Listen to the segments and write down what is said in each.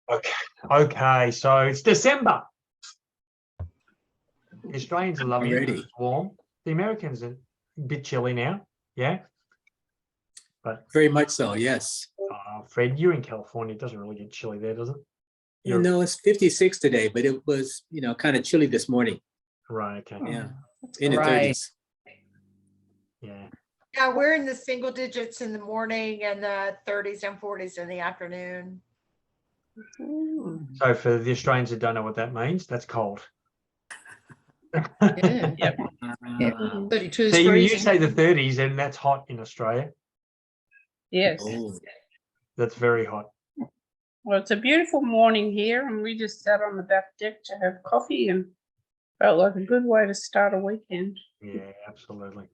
Okay. So it's December. The Australians are loving it. Already. It's warm. The Americans are a bit chilly now. Yeah. But Very much so, yes. Fred, you're in California. It doesn't really get chilly there, does it? You know, it's 56 today, but it was, kind of chilly this morning. Right. Okay. Yeah. In the Right. 30s. Yeah. Yeah, we're in the single digits in the morning and the 30s and 40s in the afternoon. So for the Australians that don't know what that means, that's cold. Yeah. Yep. Yeah. Ah, 32 is So you freezing. say the 30s, and that's hot in Australia. Yes. oh, That's very hot. Well, it's a beautiful morning here, and we just sat on the back deck to have coffee and felt like a good way to start a weekend. Yeah, absolutely.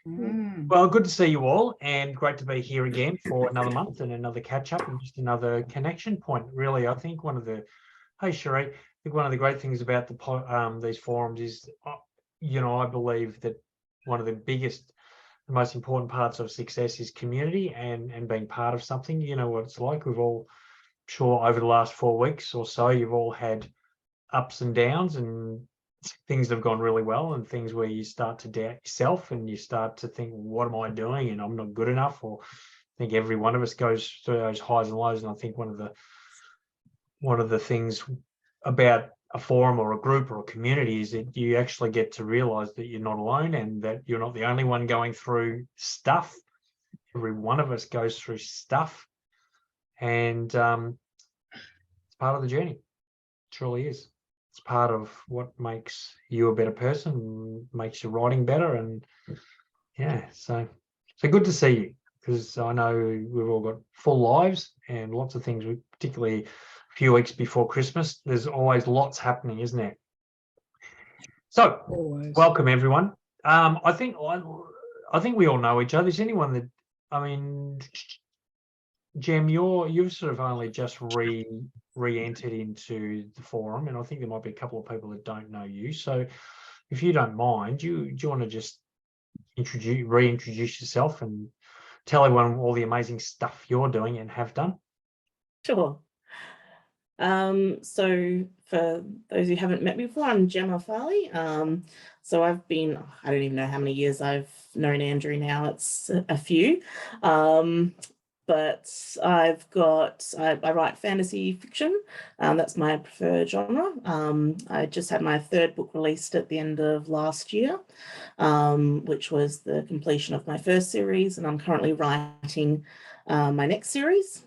Mm. Well, good to see you all, and great to be here again for another month and another catch up and just another connection point. Really, I think hey Sheree, I think one of the great things about these forums is, I believe that one of the biggest, the most important parts of success is community and being part of something. You know what it's like. We've all, sure, over the last 4 weeks or so, you've all had ups and downs and things that have gone really well and things where you start to doubt yourself and you start to think, what am I doing? And I'm not good enough. Or I think every one of us goes through those highs and lows. And I think one of the things about a forum or a group or a community is that you actually get to realize that you're not alone and that you're not the only one going through stuff. Every one of us goes through stuff, and it's part of the journey. It truly is. It's part of what makes you a better person, makes your writing better, and so good to see you, because I know we've all got full lives and lots of things. Particularly a few weeks before Christmas, there's always lots happening, isn't there? So, Always. welcome everyone. I think we all know each other. Is anyone that, Jem, you've sort of only just re-entered into the forum, and I think there might be a couple of people that don't know you. So if you don't mind, do you want to just reintroduce yourself and tell everyone all the amazing stuff you're doing and have done? Sure. So for those who haven't met me before, I'm Gemma Farley. So I've been, I don't even know how many years I've known Andrew now. It's a few. But I write fantasy fiction. That's my preferred genre. I just had my third book released at the end of last year, which was the completion of my first series. And I'm currently writing my next series,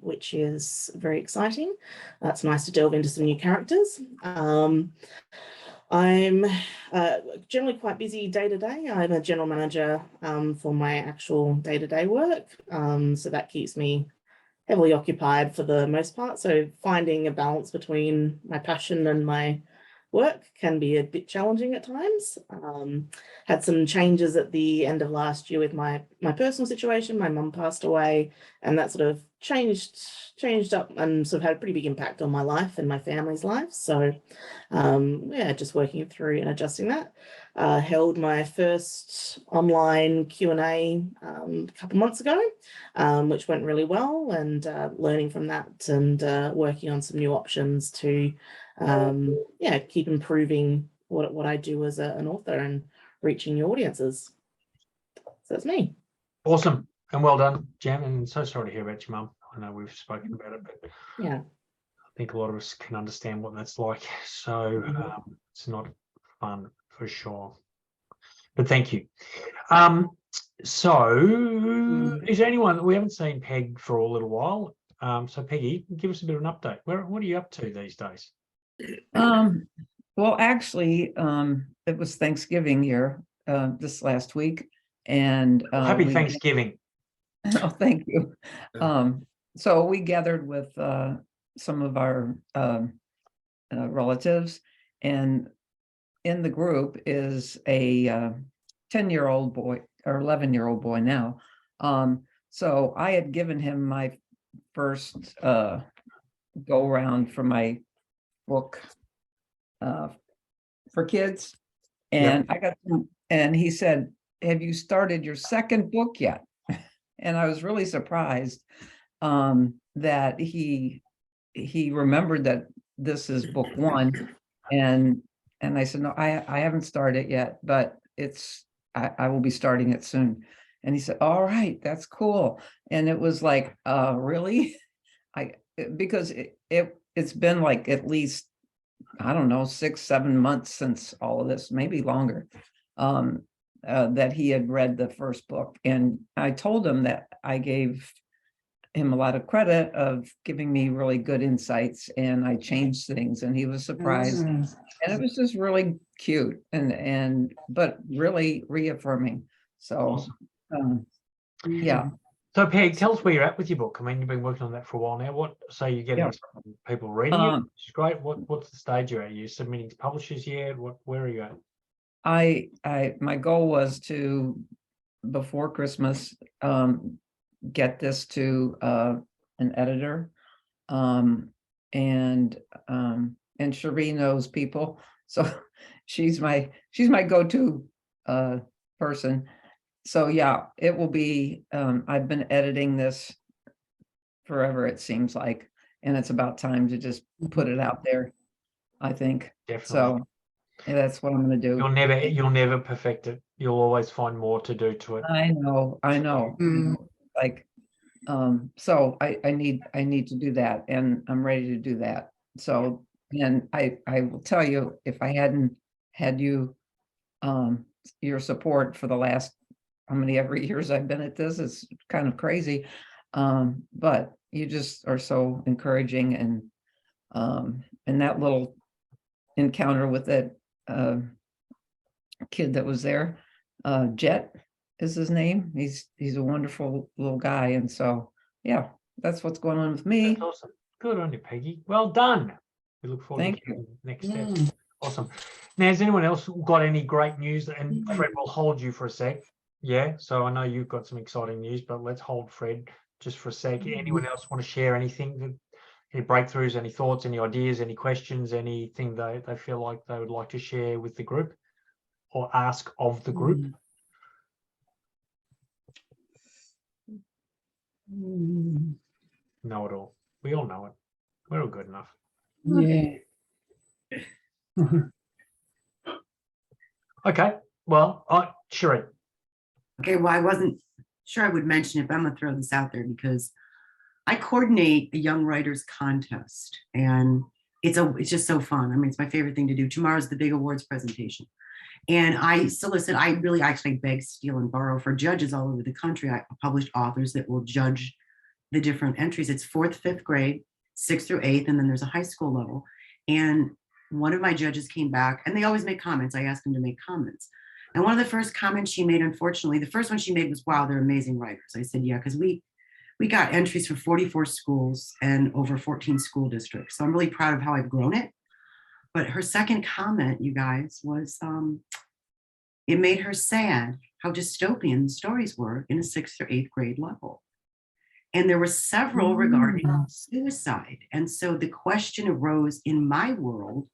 which is very exciting. It's nice to delve into some new characters. I'm generally quite busy day to day. I'm a general manager for my actual day-to-day work. So that keeps me heavily occupied for the most part. So finding a balance between my passion and my work can be a bit challenging at times. Had some changes at the end of last year with my personal situation. My mum passed away, and that sort of changed up and sort of had a pretty big impact on my life and my family's life. So just working through and adjusting that. Held my first online Q&A a couple months ago, which went really well, and learning from that and working on some new options to keep improving what I do as an author and reaching new audiences. So that's me. Awesome. And well done, Jem. And so sorry to hear about your mum. I know we've spoken about it, but Yeah. I think a lot of us can understand what that's like. So it's not fun for sure. But thank you. So is there anyone, we haven't seen Peg for a little while. So Peggy, give us a bit of an update. What are you up to these days? Well, actually, it was Thanksgiving here this last week, and Happy Thanksgiving. Oh, thank you. So we gathered with some of our relatives, and in the group is a 10-year-old boy, or 11-year-old boy now. So I had given him my first go around for my book for kids, and and he said, "Have you started your second book yet?" And I was really surprised that he he remembered that this is book one. And I said, no, I haven't started yet, but I will be starting it soon. And he said, all right, that's cool. And it was like, really? Because it's been like at least, I don't know, 6-7 months since all of this, maybe longer, that he had read the first book. And I told him that I gave him a lot of credit of giving me really good insights, and I changed things, and he was surprised. And it was just really cute but really reaffirming. So, yeah. So Peg, tell us where you're at with your book. I mean, you've been working on that for a while now. So you're getting Yeah. some people reading it, Um, which is great. What's the stage you're at? Are you submitting to publishers yet? Where are you at? My goal was to, before Christmas, get this to an editor. And Cherie knows people, so she's my go-to person. So yeah, it will be, I've been editing this forever, it seems like, and it's about time to just put it out there, I think. Definitely. So yeah, that's what I'm gonna do. You'll never perfect it. You'll always find more to do to it. I know. Like, so I need to do that, and I'm ready to do that. So, and I will tell you, if I hadn't had you, your support for the last, how many ever years I've been at this, it's kind of crazy. But you just are so encouraging, and that little encounter with that kid that was there, Jet is his name. He's a wonderful little guy. And so, yeah, that's what's going on with me. That's awesome. Good on you, Peggy. Well done. We look forward Thank to the next steps. Awesome. Now, has anyone else got any great news? And Fred will hold you for a sec. Yeah. So I know you've got some exciting news, but let's hold Fred just for a sec. Anyone else want to share anything? Any breakthroughs, any thoughts, any ideas, any questions, anything they feel like they would like to share with the group or ask of the group? Know it all. We all know it. We're all good enough. Yeah. Okay. Well, Cherie. Okay, well, I wasn't sure I would mention it, but I'm gonna throw this out there because I coordinate a young writers contest, and it's just so fun. I mean, it's my favorite thing to do. Tomorrow's the big awards presentation. And I solicit, I really actually beg, steal, and borrow for judges all over the country. I published authors that will judge the different entries. It's 4th, 5th grade, 6th through 8th, and then there's a high school level. And one of my judges came back, and they always make comments. I asked them to make comments. And one of the first comments she made, unfortunately, the first one she made was, wow, they're amazing writers. I said, yeah, because we got entries for 44 schools and over 14 school districts. So I'm really proud of how I've grown it. But her second comment, you guys, was it made her sad how dystopian the stories were in a 6th or 8th grade level. And there were several regarding suicide. And so the question arose in my world,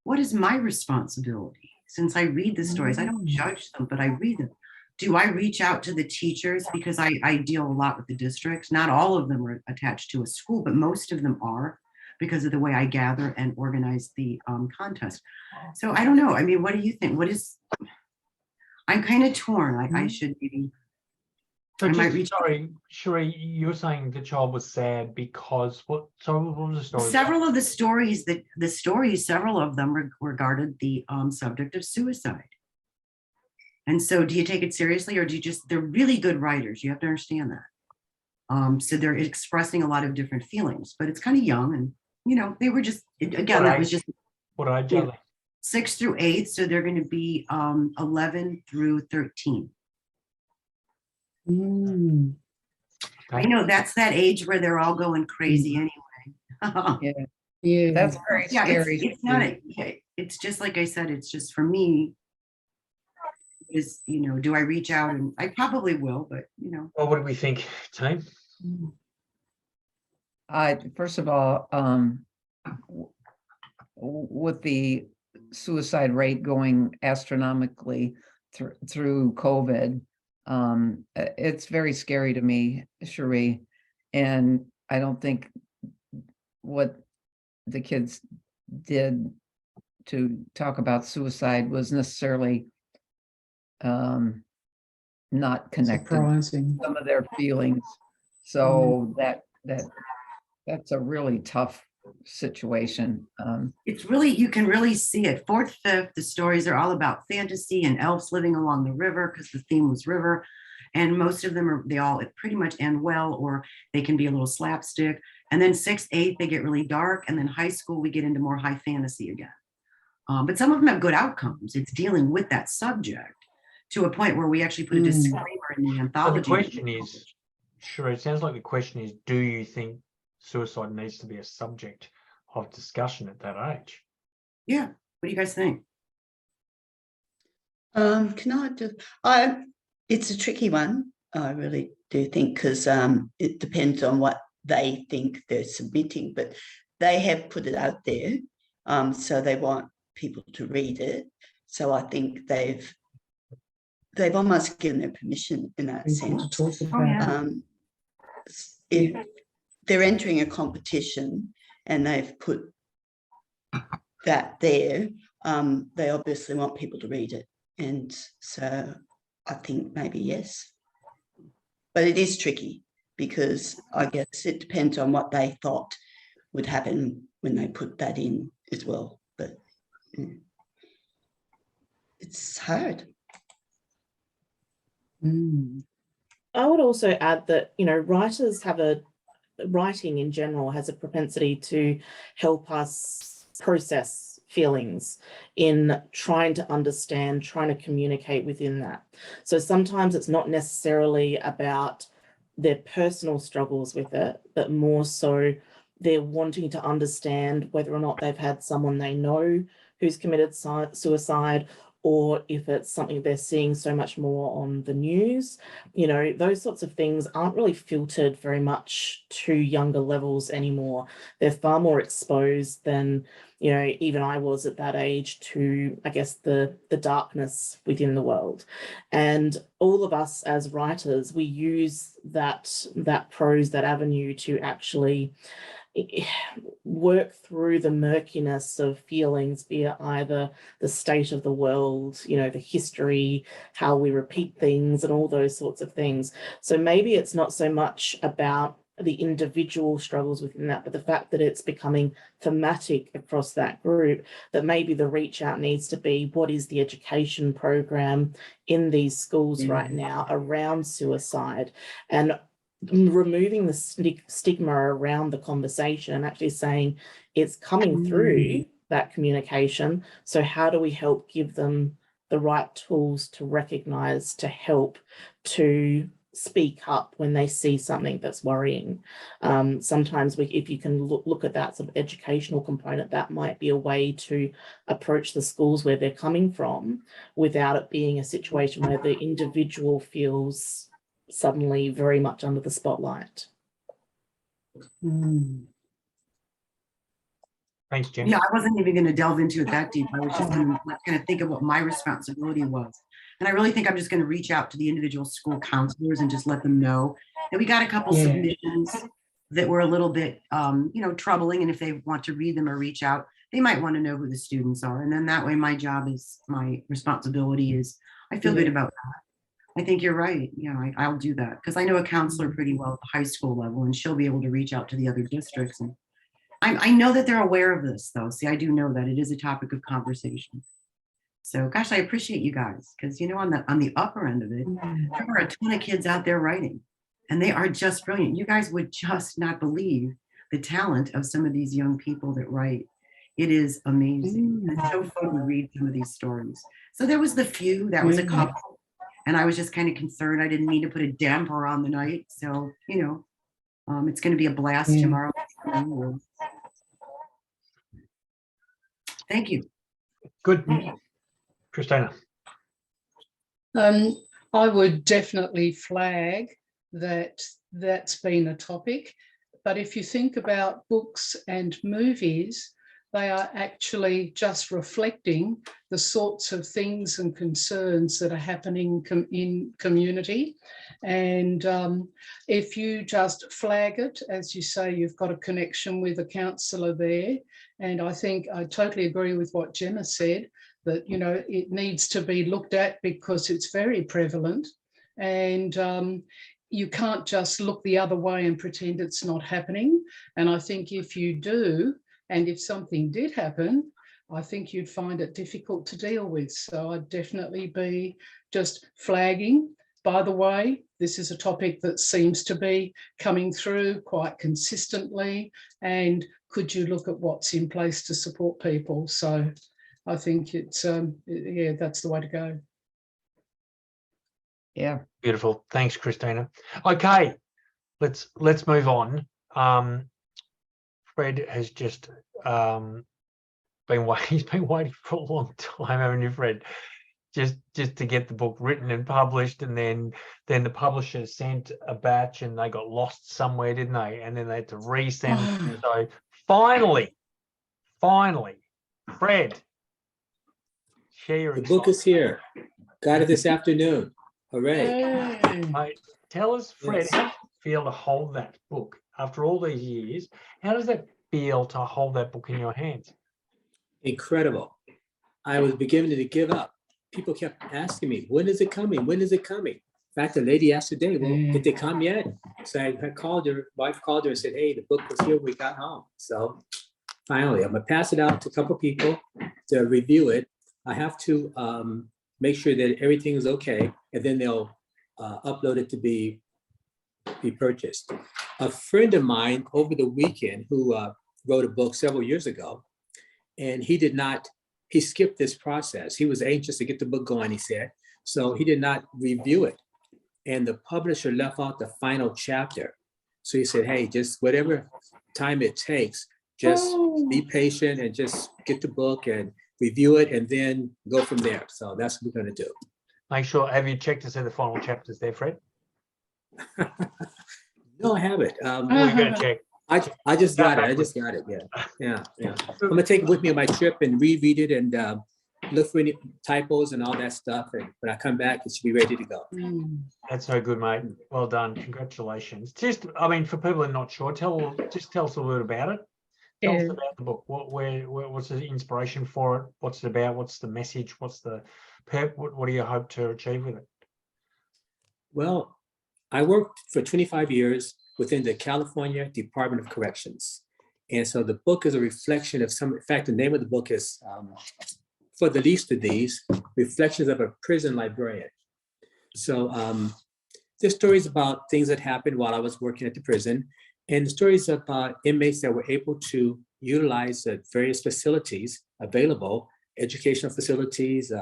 what is my responsibility? Since I read the stories, I don't judge them, but I read them. Do I reach out to the teachers? Because I deal a lot with the districts. Not all of them are attached to a school, but most of them are, because of the way I gather and organize the contest. So I don't know. I mean, what do you think? I'm kind of torn. I should maybe. So I might just, reach- sorry, Cherie, you were saying the child was sad because what? So what was the story? Several of the stories several of them regarded the subject of suicide. And so do you take it seriously, or do you just, they're really good writers. You have to understand that. So they're expressing a lot of different feelings, but it's kind of young, and, you know, they were just, again, that was just What age Yeah. are they? 6 through 8. So they're going to be 11 through 13. I know that's that age where they're all going crazy anyway. Yeah, that's very Yeah, scary. it's not it's just like I said, it's just for me is, you know, do I reach out? And I probably will, but you know. Well, what do we think, team? First of all, with the suicide rate going astronomically through COVID, it's very scary to me, Cherie. And I don't think what the kids did to talk about suicide was necessarily not connected to Surprising. some of their feelings. So that's a really tough situation. It's really, you can really see it. Fourth, fifth, the stories are all about fantasy and elves living along the river because the theme was river. And most of them they all pretty much end well, or they can be a little slapstick. And then sixth, eighth, they get really dark. And then high school, we get into more high fantasy again. But some of them have good outcomes. It's dealing with that subject to a point where we actually put a disclaimer in the So the anthology. question is, sure, it sounds like the question is, do you think suicide needs to be a subject of discussion at that age? Yeah. What do you guys think? Can I just, it's a tricky one. I really do think, because it depends on what they think they're submitting, but they have put it out there. So they want people to read it. So I think they've almost given their permission in that People sense. to talk about. yeah. If they're entering a competition and they've put that there, they obviously want people to read it. And so I think maybe yes. But it is tricky because I guess it depends on what they thought would happen when they put that in as well. But it's hard. I would also add that, writers writing in general has a propensity to help us process feelings in trying to understand, trying to communicate within that. So sometimes it's not necessarily about their personal struggles with it, but more so they're wanting to understand whether or not they've had someone they know who's committed suicide, or if it's something they're seeing so much more on the news. Those sorts of things aren't really filtered very much to younger levels anymore. They're far more exposed than, even I was at that age to, I guess, the darkness within the world. And all of us as writers, we use that prose, that avenue to actually work through the murkiness of feelings, be it either the state of the world, the history, how we repeat things and all those sorts of things. So maybe it's not so much about the individual struggles within that, but the fact that it's becoming thematic across that group, that maybe the reach out needs to be, what is the education program in these schools right now around suicide, and removing the stigma around the conversation and actually saying it's coming through that communication. So how do we help give them the right tools to recognize, to help, to speak up when they see something that's worrying? Sometimes if you can look at that sort of educational component, that might be a way to approach the schools where they're coming from without it being a situation where the individual feels suddenly very much under the spotlight. Thanks, Jen. Yeah, I wasn't even going to delve into it that deep. I was just going to think of what my responsibility was. And I really think I'm just going to reach out to the individual school counselors and just let them know that we got a couple submissions that were a little bit, troubling. And if they want to read them or reach out, they might want to know who the students are. And then that way my responsibility is, I feel good about that. I think you're right. I'll do that because I know a counselor pretty well at the high school level, and she'll be able to reach out to the other districts. And I know that they're aware of this, though. See, I do know that it is a topic of conversation. So, gosh, I appreciate you guys because, on the upper end of it, there are a ton of kids out there writing, and they are just brilliant. You guys would just not believe the talent of some of these young people that write. It is amazing. It's so fun to read some of these stories. So there was the few, that was a couple. And I was just kind of concerned. I didn't mean to put a damper on the night. So, it's going to be a blast tomorrow. Thank you. Good. Christina. I would definitely flag that that's been a topic. But if you think about books and movies, they are actually just reflecting the sorts of things and concerns that are happening in community. And if you just flag it, as you say, you've got a connection with a counsellor there. And I think I totally agree with what Gemma said, that, you know, it needs to be looked at because it's very prevalent. And you can't just look the other way and pretend it's not happening. And I think if you do, and if something did happen, I think you'd find it difficult to deal with. So I'd definitely be just flagging. By the way, this is a topic that seems to be coming through quite consistently. And could you look at what's in place to support people? So I think it's, yeah, that's the way to go. Yeah. Beautiful. Thanks, Christina. Okay, let's move on. Fred has just been waiting. He's been waiting for a long time, haven't you, Fred? Just to get the book written and published, and then the publisher sent a batch and they got lost somewhere, didn't they? And then they had to resend it. So finally, Fred, share your The book is here. Got it this afternoon. Hooray. Mate, tell us, Fred, Yes. how does it feel to hold that book after all these years? How does it feel to hold that book in your hands? Incredible. I was beginning to give up. People kept asking me, when is it coming? When is it coming? In fact, the lady asked today, well, did they come yet? So I called her, wife called her and said, hey, the book was here when we got home. So finally, I'm gonna pass it out to a couple people to review it. I have to make sure that everything is okay, and then they'll upload it to be purchased. A friend of mine over the weekend who wrote a book several years ago, and he skipped this process. He was anxious to get the book going, he said, so he did not review it. And the publisher left out the final chapter. So he said, hey, just whatever time it takes, just be patient and just get the book and review it and then go from there. So that's what we're gonna do. Make sure, have you checked to see the final chapters there, Fred? No, I haven't. We're going to check. I just got it. I just got it. Yeah. I'm gonna take it with me on my trip and reread it and look for any typos and all that stuff. And when I come back, it should be ready to go. That's so good, mate. Well done. Congratulations. Just, I mean, for people who are not sure, tell us a little bit about it. Tell us Yeah. about the book. What's the inspiration for it? What's it about? What's the message? What's the what do you hope to achieve with it? Well, I worked for 25 years within the California Department of Corrections. And so the book is a reflection of some, in fact, the name of the book is, for the least of these, Reflections of a Prison Librarian. So there's stories about things that happened while I was working at the prison, and stories about inmates that were able to utilize the various facilities available, educational facilities,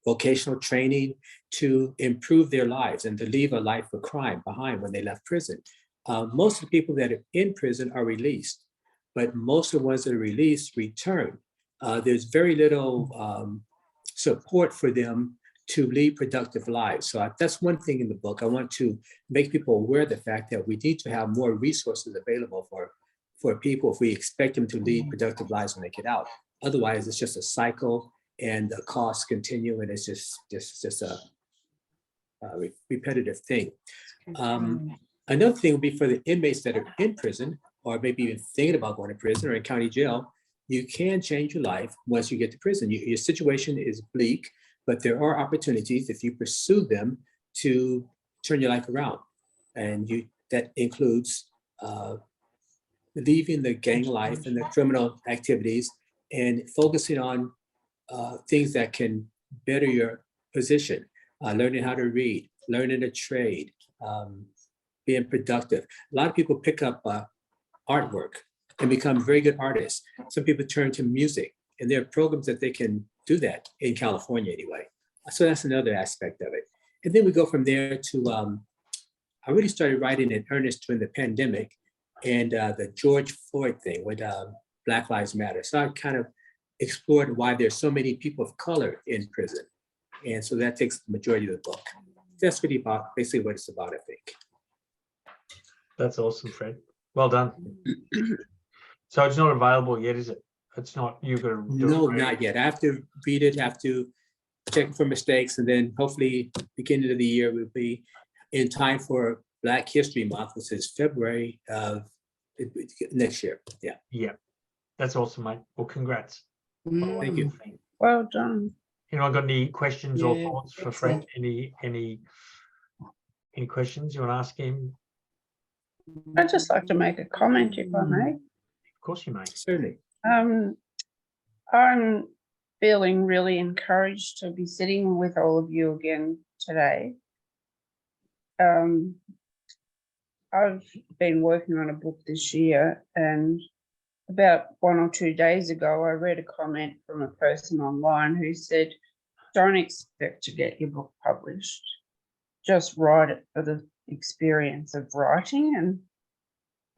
vocational training, to improve their lives and to leave a life of crime behind when they left prison. Most of the people that are in prison are released, but most of the ones that are released return. There's very little support for them to lead productive lives. So that's one thing in the book. I want to make people aware of the fact that we need to have more resources available for people if we expect them to lead productive lives when they get out. Otherwise, it's just a cycle and the costs continue, and it's just a repetitive thing. Another thing would be for the inmates that are in prison, or maybe even thinking about going to prison or in county jail. You can change your life once you get to prison. Your situation is bleak, but there are opportunities if you pursue them to turn your life around. And that includes leaving the gang life and the criminal activities and focusing on things that can better your position, learning how to read, learning a trade, being productive. A lot of people pick up artwork and become very good artists. Some people turn to music, and there are programs that they can do that in California anyway. So that's another aspect of it. And then we go from there to, I really started writing in earnest during the pandemic and the George Floyd thing with Black Lives Matter. So I kind of explored why there's so many people of color in prison. And so that takes the majority of the book. That's really about basically what it's about, I think. That's awesome, Fred. Well done. So it's not available yet, is it? It's not, you've got to do it. No, very- not yet. I have to read it, have to check for mistakes, and then hopefully beginning of the year will be in time for Black History Month, which is February of next year. Yeah, Yeah, that's awesome, mate. Well, congrats. thank you. Well done. Anyone got any questions or Yeah, thoughts for Fred? excellent. Any questions you want to ask him? I'd just like to make a comment if I may. Of course you may. Certainly. I'm feeling really encouraged to be sitting with all of you again today. I've been working on a book this year, and about 1 or 2 days ago, I read a comment from a person online who said, don't expect to get your book published. Just write it for the experience of writing. And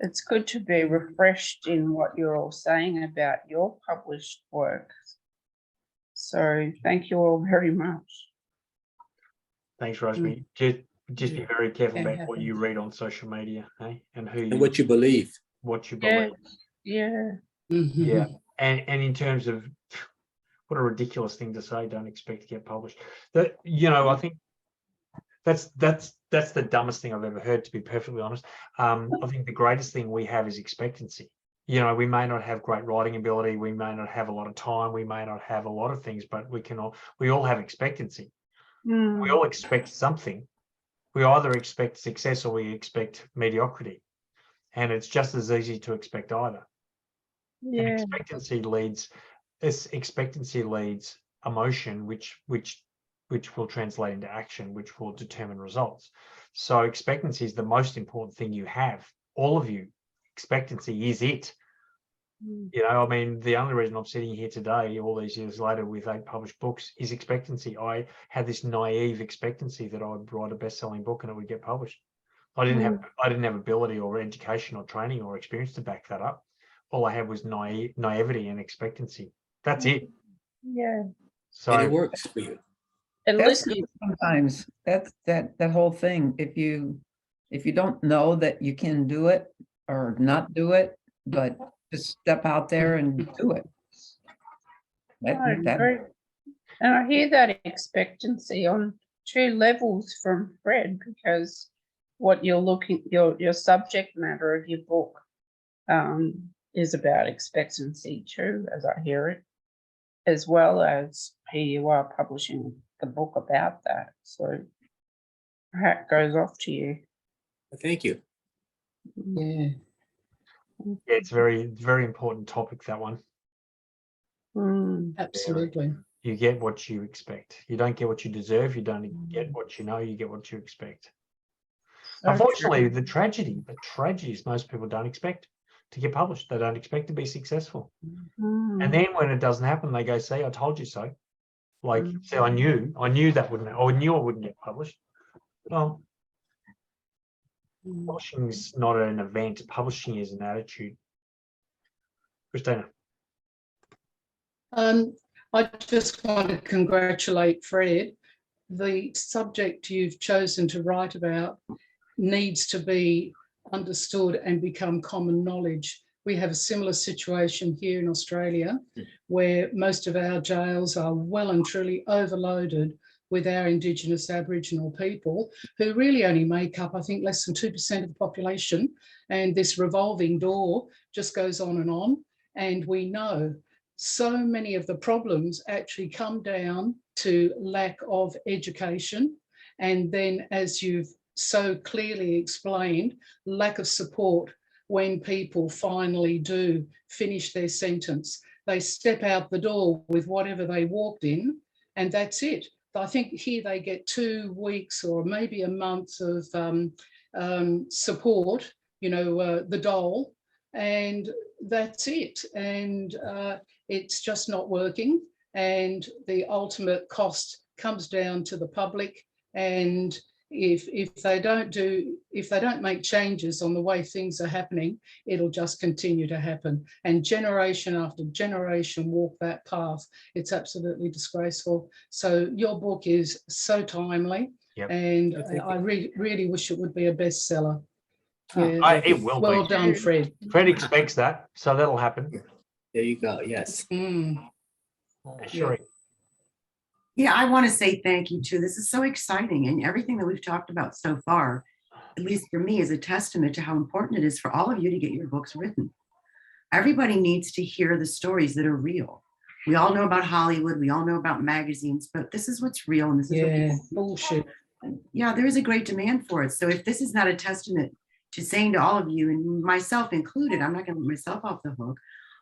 it's good to be refreshed in what you're all saying about your published work. So thank you all very much. Thanks, Rosemary. Just be very careful Can about what you read on social media, eh? And who And you, what you believe. what you Yeah, believe. yeah. Yeah, and in terms of what a ridiculous thing to say, don't expect to get published. That, you know, I think that's the dumbest thing I've ever heard, to be perfectly honest. I think the greatest thing we have is expectancy. You know, we may not have great writing ability, we may not have a lot of time, we may not have a lot of things, but we all have expectancy. We all expect something. We either expect success or we expect mediocrity. And it's just as easy to expect either. And Yeah. expectancy leads emotion, which will translate into action, which will determine results. So expectancy is the most important thing you have. All of you, expectancy is it. You know, I mean, the only reason I'm sitting here today, all these years later, with 8 published books, is expectancy. I had this naive expectancy that I would write a best-selling book and it would get published. I didn't have ability or education or training or experience to back that up. All I had was naivety and expectancy. That's it. Yeah. So And it works for you. And That's listening, sometimes, that's that whole thing. If you don't know that you can do it or not do it, but just step out there and do it. I agree. And I hear that expectancy on 2 levels from Fred, because what you're looking, your subject matter of your book is about expectancy too, as I hear it, as well as here you are publishing the book about that. So hat goes off to you. Thank you. Yeah. yeah, it's very, very important topic, that one. Absolutely. You get what you expect. You don't get what you deserve. You don't get what you know. You get what you expect. So Unfortunately, true. the tragedy is most people don't expect to get published. They don't expect to be successful. And then when it doesn't happen, they go, see, I told you so. Like, see, I knew that wouldn't, I knew I wouldn't get published. Well, publishing is not an event. Publishing is an attitude. Christina. I just want to congratulate Fred. The subject you've chosen to write about needs to be understood and become common knowledge. We have a similar situation here in Australia, where most of our jails are well and truly overloaded with our Indigenous Aboriginal people, who really only make up, I think, less than 2% of the population. And this revolving door just goes on. And we know so many of the problems actually come down to lack of education. And then, as you've so clearly explained, lack of support when people finally do finish their sentence. They step out the door with whatever they walked in, and that's it. I think here they get 2 weeks or maybe a month of support, the dole, and that's it. And it's just not working. And the ultimate cost comes down to the public. And if they don't make changes on the way things are happening, it'll just continue to happen. And generation after generation walk that path. It's absolutely disgraceful. So your book is so timely. Yep. And I really wish it would be a bestseller. Yeah. It will Well be. done, Fred. Fred expects that, so that'll happen. There you go. Yes. Mm, Sure. Yeah, I want to say thank you too. This is so exciting, and everything that we've talked about so far, at least for me, is a testament to how important it is for all of you to get your books written. Everybody needs to hear the stories that are real. We all know about Hollywood, we all know about magazines, but this is what's real, and this is what yeah, people, bullshit. yeah, there is a great demand for it. So if this is not a testament to saying to all of you, and myself included, I'm not going to let myself off the hook.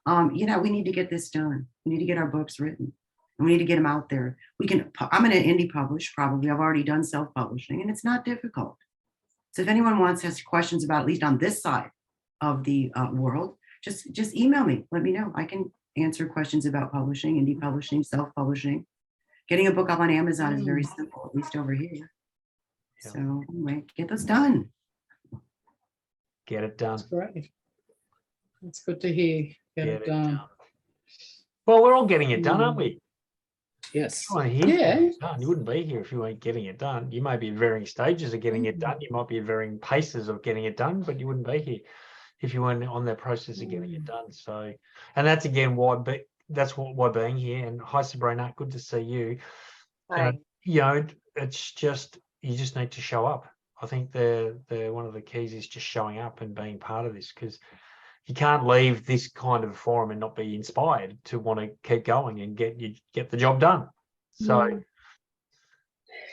We need to get this done. We need to get our books written. And we need to get them out there. I'm going to indie publish probably. I've already done self-publishing, and it's not difficult. So if anyone has questions about, at least on this side of the world, just email me. Let me know. I can answer questions about publishing, indie publishing, self-publishing. Getting a book up on Amazon is very simple, at least over here. Yeah. So anyway, get those done. Get it done. That's great. That's good to hear. Get it done. Well, we're all getting it done, aren't we? Yes. You want to hear Yeah. it done. You wouldn't be here if you weren't getting it done. You may be at varying stages of getting it done. You might be at varying paces of getting it done, but you wouldn't be here if you weren't on that process of getting it done. So, and that's again why, but that's why being here. And hi, Sabrina, good to see you. It's just, you just need to show up. I think the one of the keys is just showing up and being part of this, because you can't leave this kind of forum and not be inspired to want to keep going and get the job done. So,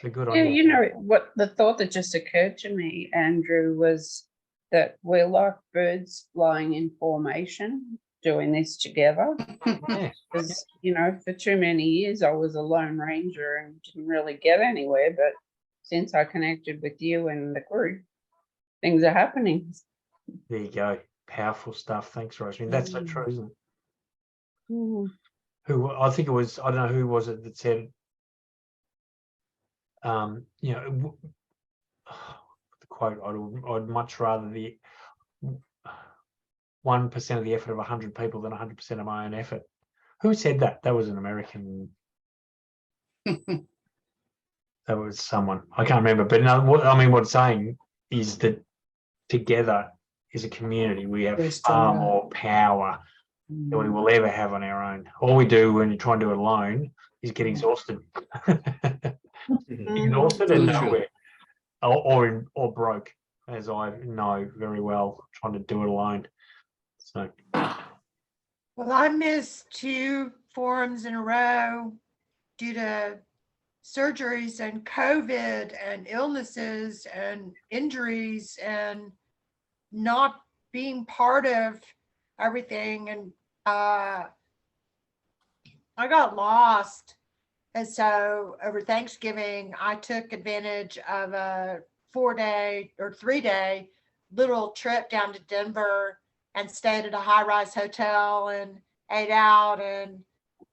so good on Yeah, you. you know, what the thought that just occurred to me, Andrew, was that we're like birds flying in formation, doing this together. Yeah. Because, for too many years, I was a lone ranger and didn't really get anywhere. But since I connected with you and the group, things are happening. There you go. Powerful stuff. Thanks, Rosemary. That's so true, isn't it? Who, I think it was, I don't know who was it that said, the quote, I'd much rather the 1% of the effort of 100 people than 100% of my own effort. Who said that? That was an American. That was someone. I can't remember. But no, what it's saying is that together as a community, we have Yes, far Donna. more power than we will ever have on our own. All we do when you try and do it alone is get exhausted. Exhausted and nowhere. Or broke, as I know very well, trying to do it alone. So Well, I missed 2 forums in a row due to surgeries and COVID and illnesses and injuries and not being part of everything. And I got lost. And so over Thanksgiving, I took advantage of a 4-day or 3-day little trip down to Denver and stayed at a high-rise hotel and ate out and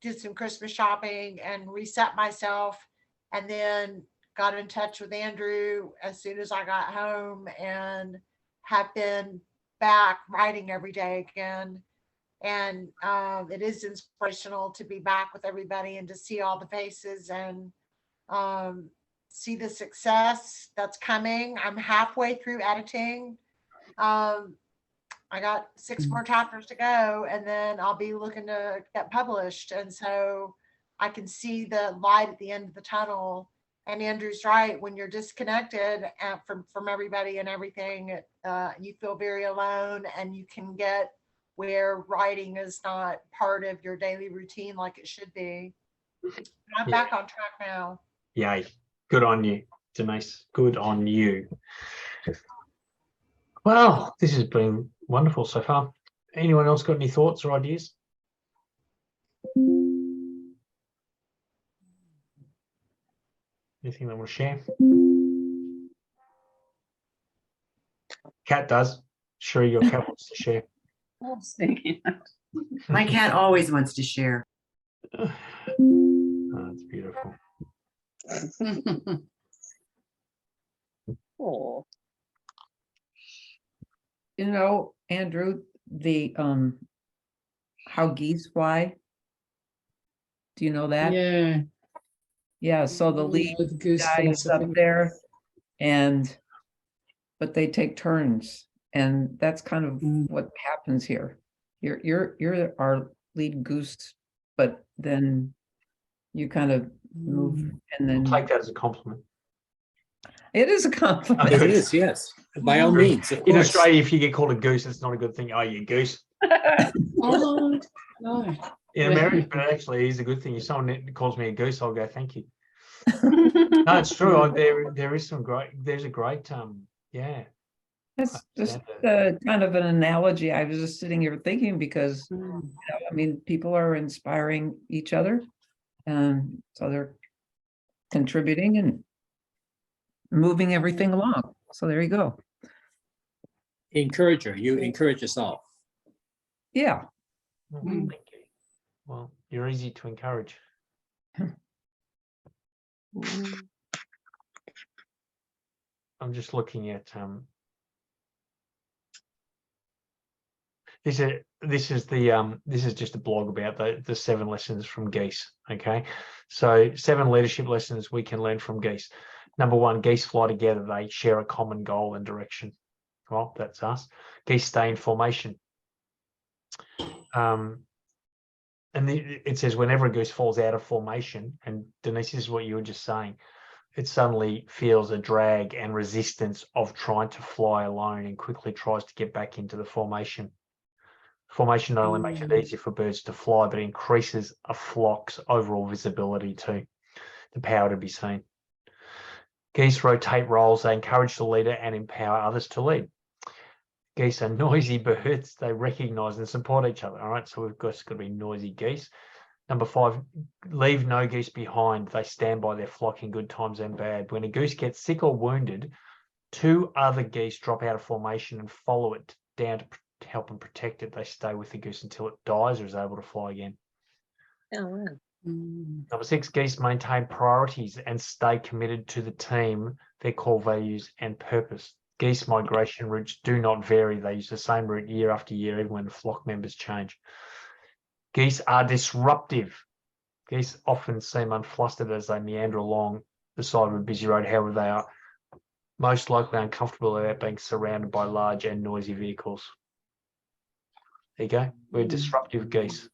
did some Christmas shopping and reset myself, and then got in touch with Andrew as soon as I got home and have been back writing every day again. And it is inspirational to be back with everybody and to see all the faces and see the success that's coming. I'm halfway through editing. I got 6 more chapters to go, and then I'll be looking to get published. And so I can see the light at the end of the tunnel. And Andrew's right, when you're disconnected from everybody and everything, you feel very alone, and you can get where writing is not part of your daily routine like it should be. I'm back on track now. yay. Good on you, Denise. Good on you. Well, this has been wonderful so far. Anyone else got any thoughts or ideas? Anything they want to share? Cat does. Sure, your cat wants to share. I was thinking, My cat always wants to share. Oh, that's beautiful. oh, Andrew, the how geese fly. Do you know that? Yeah. Yeah, so the lead With the goose guy is up philosophy. there but they take turns, and that's kind of what happens here. You're our lead goose, but then you kind of move and then Take that as a compliment. it is a compliment. It is, yes, by all means, of In course. Australia, if you get called a goose, it's not a good thing. Oh, you goose. Oh, no. In Yeah. America, but it actually is a good thing. If someone calls me a goose, I'll go, thank you. No, it's true. There is some great, there's a great, yeah. That's I just understand kind of an analogy. I was just sitting here thinking because, Mm. I mean, people are inspiring each other. And so they're contributing and moving everything along. So there you go. Encourager, you encourage us all. Yeah. Well, Mm. thank you. Well, you're easy to encourage. I'm just looking at this is just a blog about the 7 lessons from geese. Okay, so 7 leadership lessons we can learn from geese. Number 1, geese fly together. They share a common goal and direction. Well, that's us. Geese stay in formation. And it says whenever a goose falls out of formation, and Denise, this is what you were just saying, it suddenly feels a drag and resistance of trying to fly alone and quickly tries to get back into the formation. Formation not only makes it easier for birds to fly, but increases a flock's overall visibility too, the power to be seen. Geese rotate roles. They encourage the leader and empower others to lead. Geese are noisy birds. They recognize and support each other. All right, so we've got to be noisy geese. Number 5, leave no goose behind. They stand by their flock in good times and bad. When a goose gets sick or wounded, 2 other geese drop out of formation and follow it down to help and protect it. They stay with the goose until it dies or is able to fly again. Mm. Number 6, geese maintain priorities and stay committed to the team, their core values and purpose. Geese migration routes do not vary. They use the same route year after year, even when the flock members change. Geese are disruptive. Geese often seem unflustered as they meander along the side of a busy road. However, they are most likely uncomfortable about being surrounded by large and noisy vehicles. There you go. We're disruptive geese.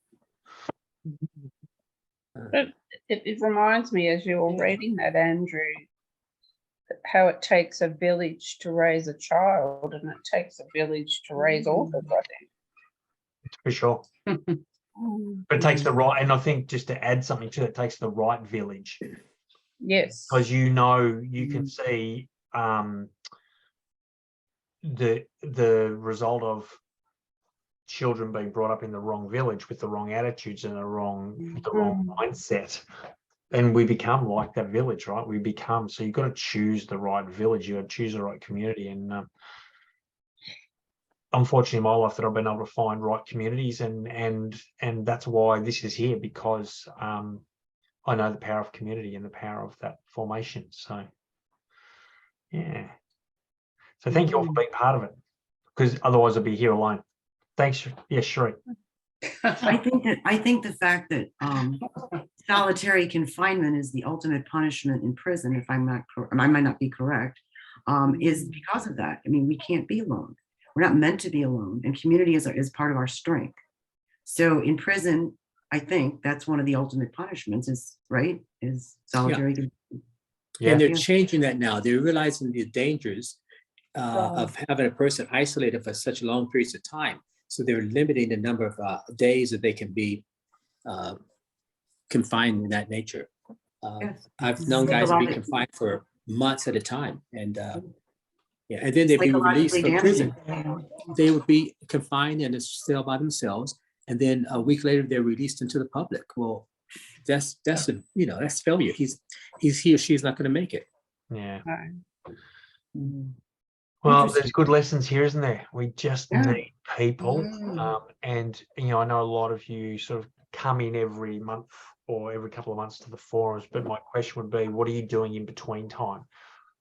It reminds me, as you're reading that, Andrew, how it takes a village to raise a child, and it takes a village to raise orphans, I For sure. think. But it takes the right, and I think just to add something to it, it takes the right village. Yes. Because you can see the result of children being brought up in the wrong village with the wrong attitudes and the wrong mindset, and we become like that village, right? So you've got to choose the right village, you got to choose the right community. And unfortunately in my life that I've been able to find right communities, and that's why this is here, because I know the power of community and the power of that formation. So yeah, so thank you all for being part of it, because otherwise I'd be here alone. Thanks. Yeah, sure. I think the fact that solitary confinement is the ultimate punishment in prison, if I'm not, I might not be correct, is because of that. I mean, we can't be alone. We're not meant to be alone, and community is part of our strength. So in prison, I think that's one of the ultimate punishments is solitary. Yeah. And they're changing that now. They're realizing the dangers of having a person isolated for such long periods of time. So they're limiting the number of days that they can be confined in that nature. I've known guys to be confined for months at a time, and and then they'd be released from prison. They would be confined in a cell by themselves, and then a week later they're released into the public. Well, that's failure. He or she's not going to make it. Yeah. Mm. Well, there's good lessons here, isn't there? We just need people. Mm. And, I know a lot of you sort of come in every month or every couple of months to the forums, but my question would be, what are you doing in between time?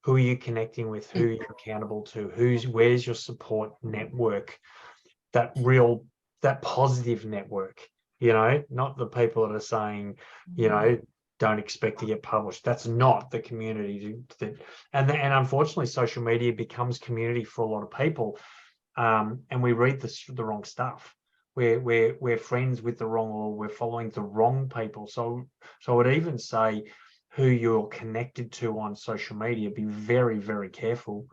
Who are you connecting with? Who are you accountable to? Where's your support network? That positive network, not the people that are saying, don't expect to get published. That's not the community. And unfortunately, social media becomes community for a lot of people. And we read the wrong stuff. we're friends with the wrong, or we're following the wrong people. So I would even say who you're connected to on social media, be very, very careful,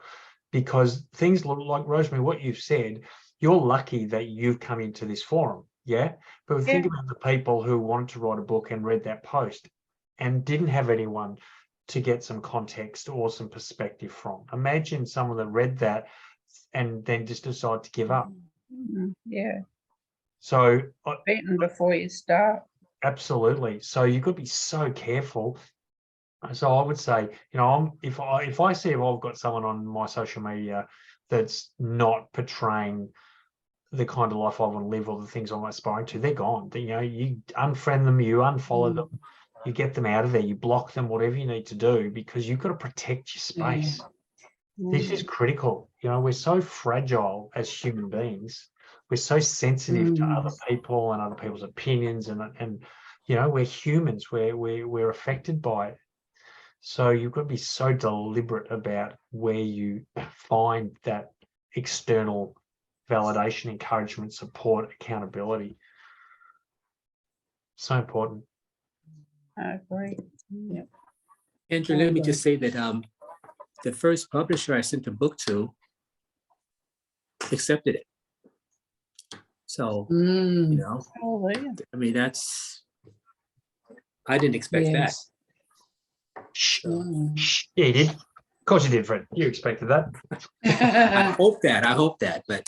because things like Rosemary, what you've said, you're lucky that you've come into this forum. Yeah. But think Yeah. about the people who wanted to write a book and read that post and didn't have anyone to get some context or some perspective from. Imagine someone that read that and then just decided to give up. Yeah, So beaten before you start. absolutely. So you've got to be so careful. So I would say, you know, if I see if I've got someone on my social media that's not portraying the kind of life I want to live or the things I'm aspiring to, they're gone. You know, you unfriend them, you unfollow them, you get them out of there, you block them, whatever you need to do, because you've got to protect your space. This is critical. You know, we're so fragile as human beings. We're so sensitive to other people and other people's opinions, and you know, we're humans. We're affected by it. So you've got to be so deliberate about where you find that external validation, encouragement, support, accountability. So important. I agree. Yeah. Andrew, let me just say that the first publisher I sent the book to accepted it. So, you know, Hallelujah. I mean, I didn't expect that. Yes. So, Yeah, you did. Of course you did, Fred. You expected that. I hope that, but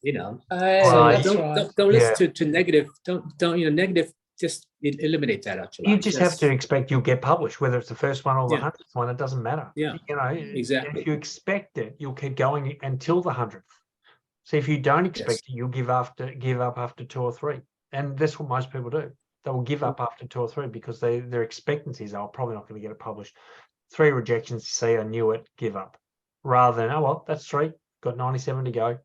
you know, Hey, so that's don't, right. don't listen to negative. Don't you know, negative. Just eliminate that out your You life. just have to expect you'll get published, whether it's the first one or the Yeah. 100th one. It doesn't matter. Yeah, You know, exactly. if you expect it, you'll keep going until the 100th. So if you don't expect it, you'll give up after 2 or 3. And that's what most people do. They will give up after 2 or 3 because their expectancies are probably not going to get it published. 3 rejections, see, I knew it, give up. Rather than, oh well, that's 3, got 97 to go.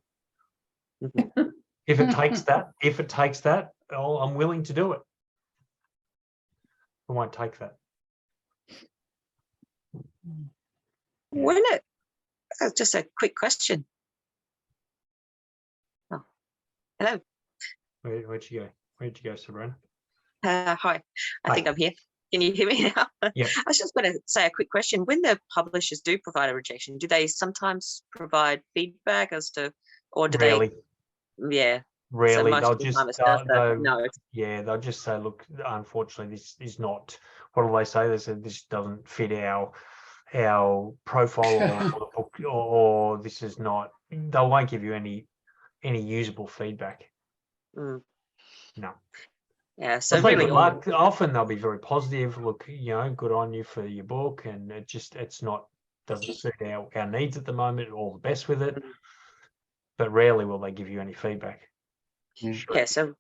If it takes that, oh, I'm willing to do it. I won't take that. Just a quick question. Oh, hello. Where'd you go, Sabrina? Hi, I Hi. think I'm here. Can you hear me now? Yep. I was just going to say a quick question. When the publishers do provide a rejection, do they sometimes provide feedback as to, or do Rarely. they? Yeah. Rarely. most They'll of the just time it's just a no. they'll just say, look, unfortunately, this is not. What do they say? They said this doesn't fit our profile or the book, or this is not. They won't give you any usable feedback. Mm. No. Yeah. So Say really, good luck. Often they'll be very positive. Look, you know, good on you for your book, and it's not doesn't suit our needs at the moment. All the best with it, but rarely will they give you any feedback. yeah. So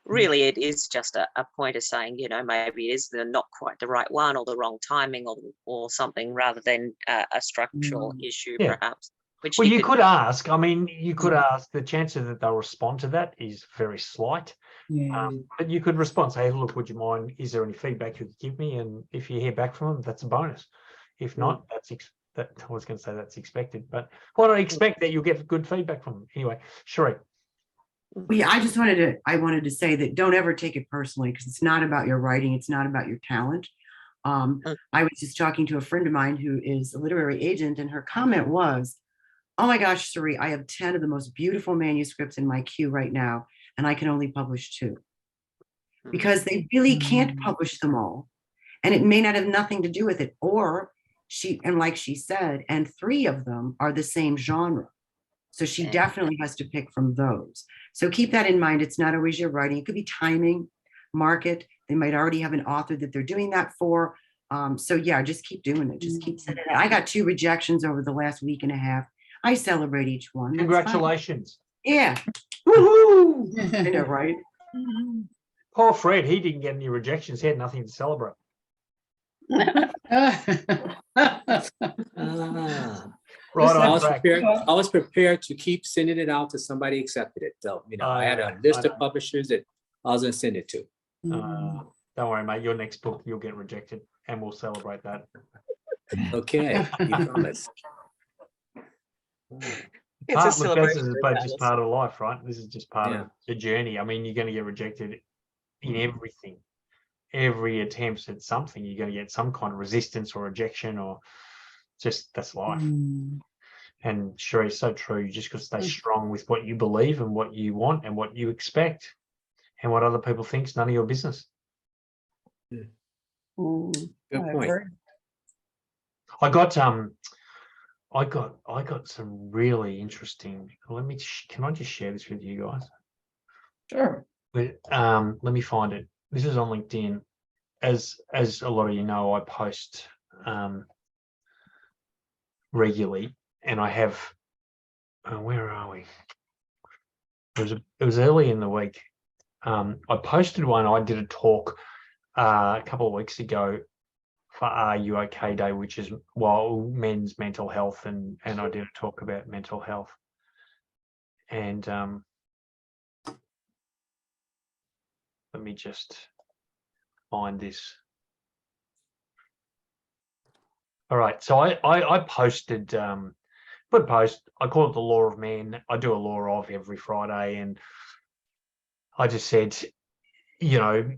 really, it is just a point of saying, you know, maybe it is not quite the right one, or the wrong timing, or something, rather than a structural issue, Yeah. perhaps. Which Well, you could ask. I mean, you could ask. The chances that they'll respond to that is very slight. Yeah. But you could respond, say, look, would you mind? Is there any feedback you could give me? And if you hear back from them, that's a bonus. If not, I was going to say that's expected. But what I expect that you'll get good feedback from them. Anyway, Sheree. Well, yeah, I wanted to say that don't ever take it personally, because it's not about your writing. It's not about your talent. I was just talking to a friend of mine who is a literary agent, and her comment was, oh my gosh, Sheree, I have 10 of the most beautiful manuscripts in my queue right now, and I can only publish 2. Because they really can't publish them all. And it may not have nothing to do with it. Or like she said, and 3 of them are the same genre. So she definitely has to pick from those. So keep that in mind. It's not always your writing. It could be timing, market. They might already have an author that they're doing that for. So yeah, just keep doing it. Just keep sending it. I got 2 rejections over the last week and a half. I celebrate each one. That's fine. Congratulations. Yeah. Woohoo! I know, right? Poor Fred, he didn't get any rejections. He had nothing to celebrate. Right on track. I was prepared to keep sending it out to somebody accepted it. So, you know, I had a list of publishers that I was going to send it to. Don't worry, mate. Your next book, you'll get rejected, and we'll celebrate that. Okay, you promise. It's a Look, this is celebration but just regardless. part of life, right? This is just part Yeah. of the journey. I mean, you're going to get rejected in Mm. everything. Every attempt at something, you're going to get some kind of resistance or rejection, or just that's life. Mm. And sure, it's so true. You just got to stay Mm. strong with what you believe and what you want and what you expect, and what other people think is none of your business. Mm. Good I point. agree. I got some really interesting. Can I just share this with you guys? Sure. But let me find it. This is on LinkedIn. As a lot of you know, I post regularly, and I have. Where are we? It was early in the week. I posted one. I did a talk a couple of weeks ago for Are You OK Day, which is men's mental health, and I did a talk about mental health. And let me just find this. All right, so I posted put a post. I call it the Law of Man. I do a law of every Friday, and I just said, you know,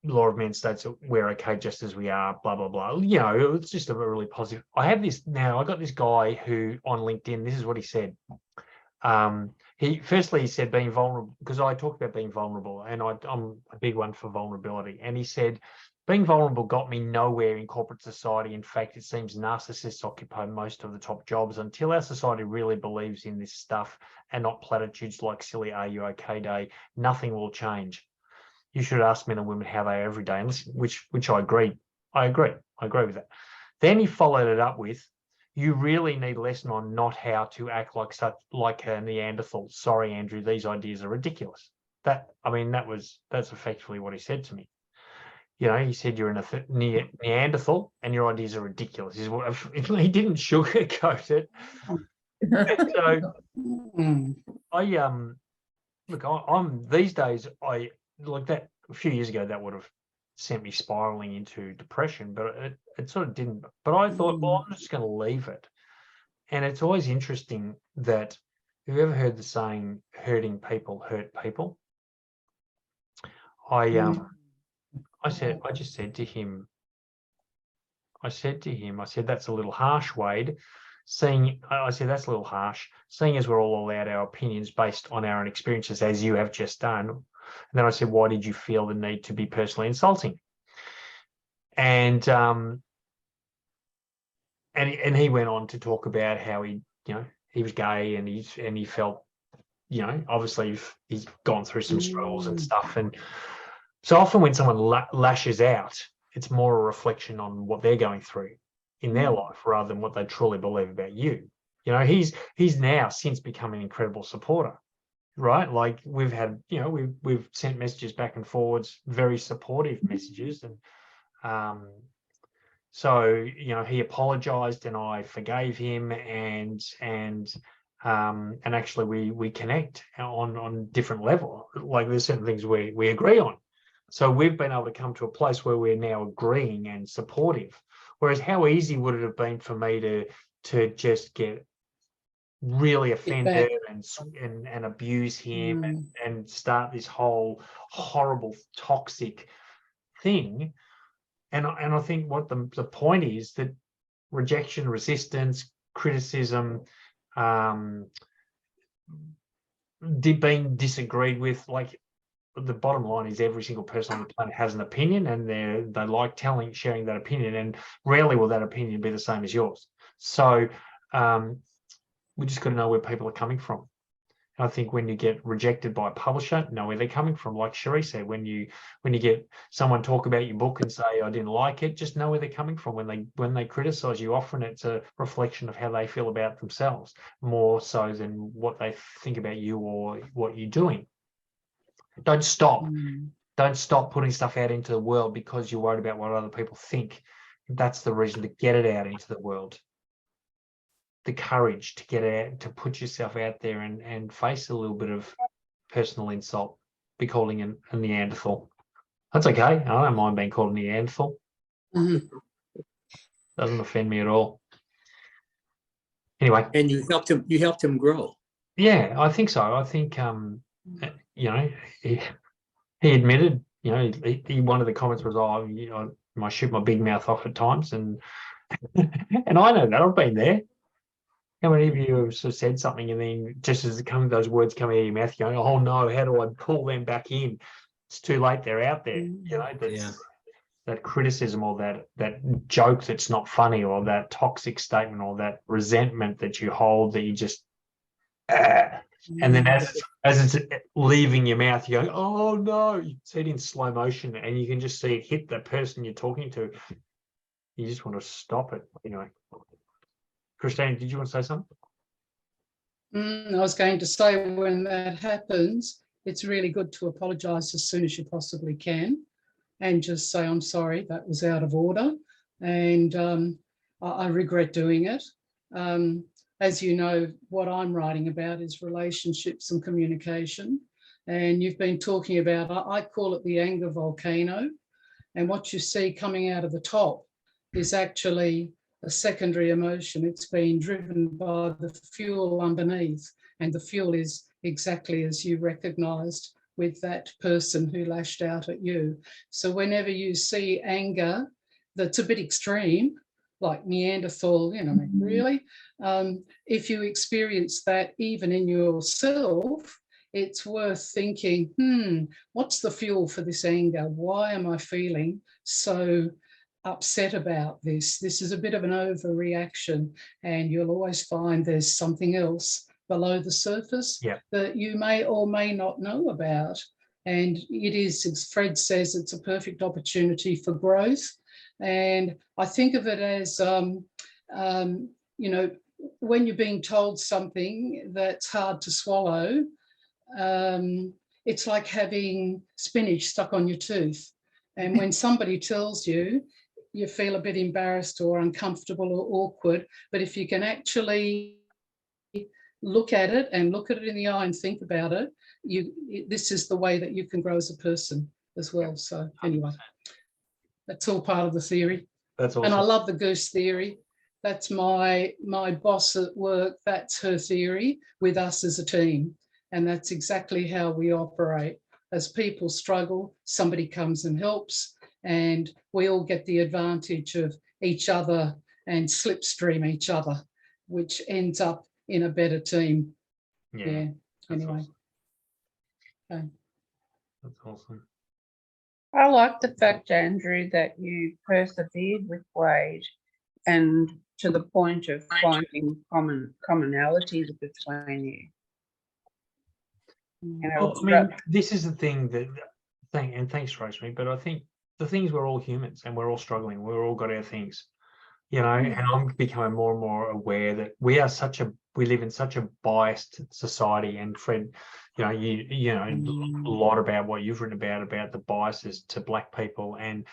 Law of Man states that we're okay just as we are, blah blah blah. You know, it's just a really positive. I have this now. I got this guy who on LinkedIn. This is what he said. He said being vulnerable, because I talked about being vulnerable, and I'm a big one for vulnerability. And he said, being vulnerable got me nowhere in corporate society. In fact, it seems narcissists occupy most of the top jobs. Until our society really believes in this stuff and not platitudes like silly Are You OK Day, nothing will change. You should ask men and women how they are every day, and listen, which I agree. I agree with that. Then he followed it up with, you really need a lesson on not how to act like a Neanderthal. Sorry, Andrew, these ideas are ridiculous. That's effectively what he said to me. You know, he said you're a Neanderthal and your ideas are ridiculous. He didn't sugarcoat it. So Mm. I'm these days, I like that a few years ago, that would have sent me spiraling into depression, but it sort of didn't. But I thought, well, I'm just going to leave it. And it's always interesting that, have you ever heard the saying, hurting people hurt people? I just said to him, that's a little harsh, Wade. I said, that's a little harsh. Seeing as we're all allowed our opinions based on our own experiences, as you have just done. And then I said, why did you feel the need to be personally insulting? And he went on to talk about how he was gay, and he felt, obviously he's gone through some struggles and stuff. And so often when someone lashes out, it's more a reflection on what they're going through in their life rather than what they truly believe about you. You know, he's now since become an incredible supporter, right? Like we've had, we've sent messages back and forwards, very supportive messages. And so, he apologized and I forgave him, and actually we connect on different level. Like there's certain things we agree on. So we've been able to come to a place where we're now agreeing and supportive. Whereas how easy would it have been for me to just get really offended and abuse him and start this whole horrible, toxic thing. And I think what the point is that rejection, resistance, criticism, being disagreed with, like the bottom line is every single person on the planet has an opinion, and they like sharing that opinion, and rarely will that opinion be the same as yours. So we just got to know where people are coming from. I think when you get rejected by a publisher, know where they're coming from. Like Cherie said, when you get someone talk about your book and say, I didn't like it, just know where they're coming from. When they criticize you, often it's a reflection of how they feel about themselves, more so than what they think about you or what you're doing. Don't stop. Don't stop putting stuff out into the world because you're worried about what other people think. That's the reason to get it out into the world. The courage to get out, to put yourself out there and face a little bit of personal insult, be calling a Neanderthal. That's okay. I don't mind being called a Neanderthal. Mhm. Doesn't offend me at all. Anyway, And you helped him grow. yeah, I think so. I think you know, he admitted, you know, one of the comments was, "Oh, you know, I might shoot my big mouth off at times," and and I know that, I've been there. How many of you have sort of said something and then just as those words come out of your mouth, you're going, "Oh no, how do I pull them back in?" It's too late. They're out there. You know, that's that criticism or that joke that's not funny, or that toxic statement, or that resentment that you hold that you just and then as it's leaving your mouth, you're going, "Oh no," you see it in slow motion and you can just see it hit the person you're talking to. You just want to stop it. Anyway, Christine, did you want to say something? I was going to say, when that happens, it's really good to apologise as soon as you possibly can and just say, "I'm sorry, that was out of order, and I regret doing it." As you know, what I'm writing about is relationships and communication. And you've been talking about, I call it the anger volcano. And what you see coming out of the top is actually a secondary emotion. It's being driven by the fuel underneath. And the fuel is exactly as you recognised with that person who lashed out at you. So whenever you see anger that's a bit extreme, like Neanderthal, you know, really, if you experience that even in yourself, it's worth thinking, what's the fuel for this anger? Why am I feeling so upset about this? This is a bit of an overreaction, and you'll always find there's something else below the surface that you may or may not know about. And it is, as Fred says, it's a perfect opportunity for growth. And I think of it as, you know, when you're being told something that's hard to swallow, it's like having spinach stuck on your tooth. And when somebody tells you, you feel a bit embarrassed or uncomfortable or awkward. But if you can actually look at it and look at it in the eye and think about it, this is the way that you can grow as a person as well. So anyway. That's all part of the theory. That's awesome. And I love the goose theory. That's my boss at work. That's her theory with us as a team. And that's exactly how we operate. As people struggle, somebody comes and helps, and we all get the advantage of each other and slipstream each other, which ends up in a better team. Yeah. Anyway. Awesome. Okay. That's awesome. I like the fact, Andrew, that you persevered with Wade and to the point of finding commonalities between you. You know, Well, I mean, this is the thing and thanks, Rosemary, but I think the thing is we're all humans and we're all struggling. We've all got our things, you know, and I'm becoming more and more aware that we live in such a biased society. And Fred, you know a lot about what you've written about the biases to Black people, and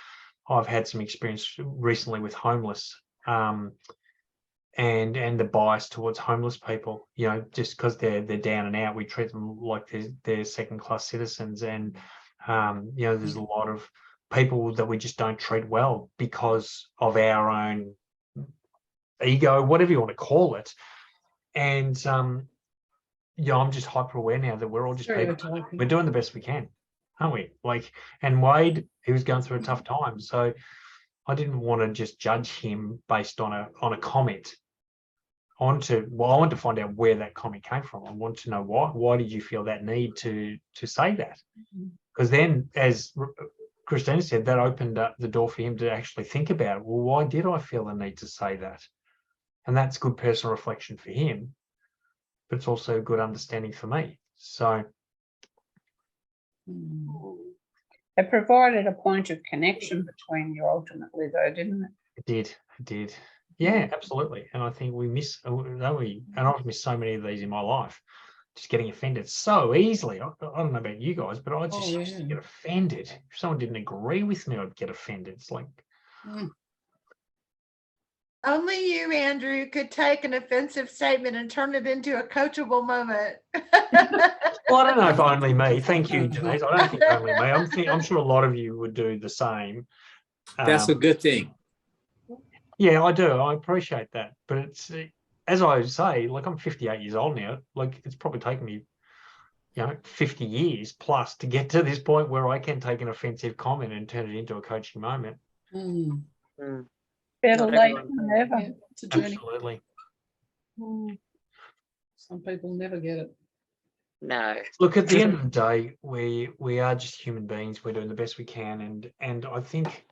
I've had some experience recently with homeless, and the bias towards homeless people. You know, just because they're down and out, we treat them like they're second-class citizens, and you know, there's a lot of people that we just don't treat well because of our own ego, whatever you want to call it, and yeah, I'm just hyper aware now that we're all just people. We're doing the best we can, aren't we? Like, and Wade, he was going through a tough time, so I didn't want to just judge him based on a comment. I want to find out where that comment came from. I want to know why did you feel that need to say that? Because then, as Christina said, that opened up the door for him to actually think about, well, why did I feel the need to say that? And that's good personal reflection for him, but it's also good understanding for me. So it provided a point of connection between you ultimately, though, didn't it? It did. Yeah, absolutely. And I think and I've missed so many of these in my life, just getting offended so easily. I don't know about you guys, but I just used to get offended. If someone didn't agree with me, I'd get offended. It's like, only you, Andrew, could take an offensive statement and turn it into a coachable moment. well, I don't know if only me. Thank you, Denise. I don't think only me. I'm sure a lot of you would do the same. That's a good thing. Yeah, I do. I appreciate that. But as I say, like I'm 58 years old now, like it's probably taken me, 50 years plus to get to this point where I can take an offensive comment and turn it into a coaching moment. Mm, Mm. Better Not late everyone- than never. yeah, it's a journey. Absolutely. Mm. Some people never get it. No. Look, at the end of the day, we are just human beings. We're doing the best we can, and I think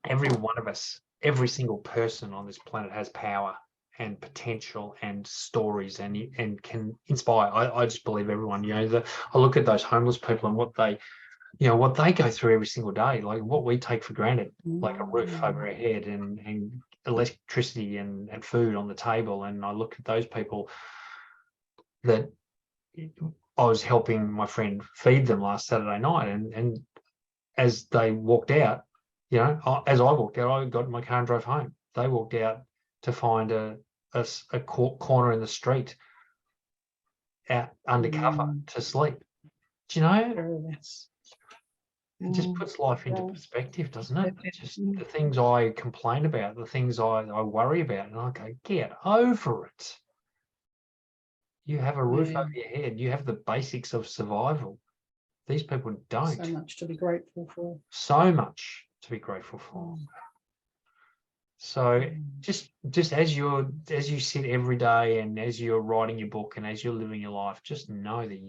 every one of us, every single person on this planet has power and potential and stories and can inspire. I just believe everyone. I look at those homeless people and what they go through every single day, like what we take for granted, like a roof over our head and electricity and food on the table. And I look at those people that I was helping my friend feed them last Saturday night, and as they walked out, as I walked out, I got in my car and drove home. They walked out to find a corner in the street out undercover to sleep. Do you know? It just puts life into perspective, doesn't it? Just the things I complain about, the things I worry about, and I go, get over it. You have a roof over your head. You have the basics of survival. These people don't. So much to be grateful for. So much to be grateful for. So just as you sit every day and as you're writing your book and as you're living your life, just know that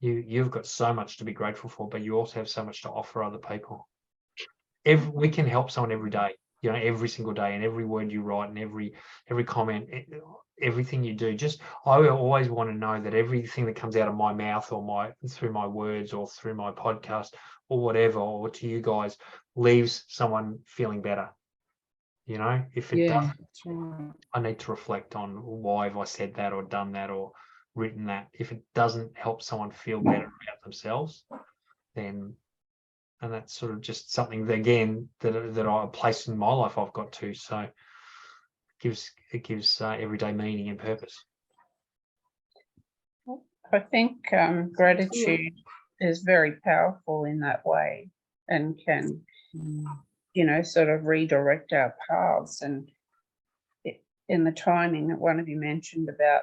you've got so much to be grateful for, but you also have so much to offer other people. We can help someone every day, every single day, and every word you write and every comment, everything you do. I always want to know that everything that comes out of my mouth or through my words or through my podcast or whatever, or to you guys, leaves someone feeling better. If it doesn't, that's right. I need to reflect on why have I said that or done that or written that. If it doesn't help someone feel better about themselves, then, and that's sort of just something that, again, that I place in my life I've got to. So it gives everyday meaning and purpose. I think gratitude is very powerful in that way and can, sort of redirect our paths. And in the timing that one of you mentioned about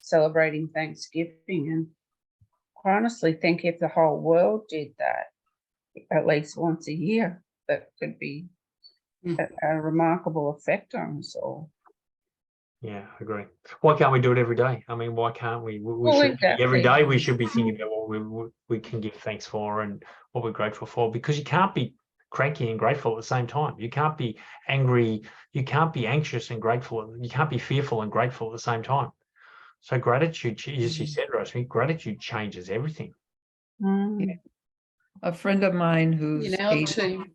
celebrating Thanksgiving, and I honestly think if the whole world did that at least once a year, that could be a remarkable effect on us all. Yeah, I agree. Why can't we do it every day? I mean, why can't we? Exactly. Every day we should be thinking about what we can give thanks for and what we're grateful for, because you can't be cranky and grateful at the same time. You can't be angry. You can't be anxious and grateful. You can't be fearful and grateful at the same time. So gratitude, as you said, Rosemary, gratitude changes everything. A friend of mine who's In our team.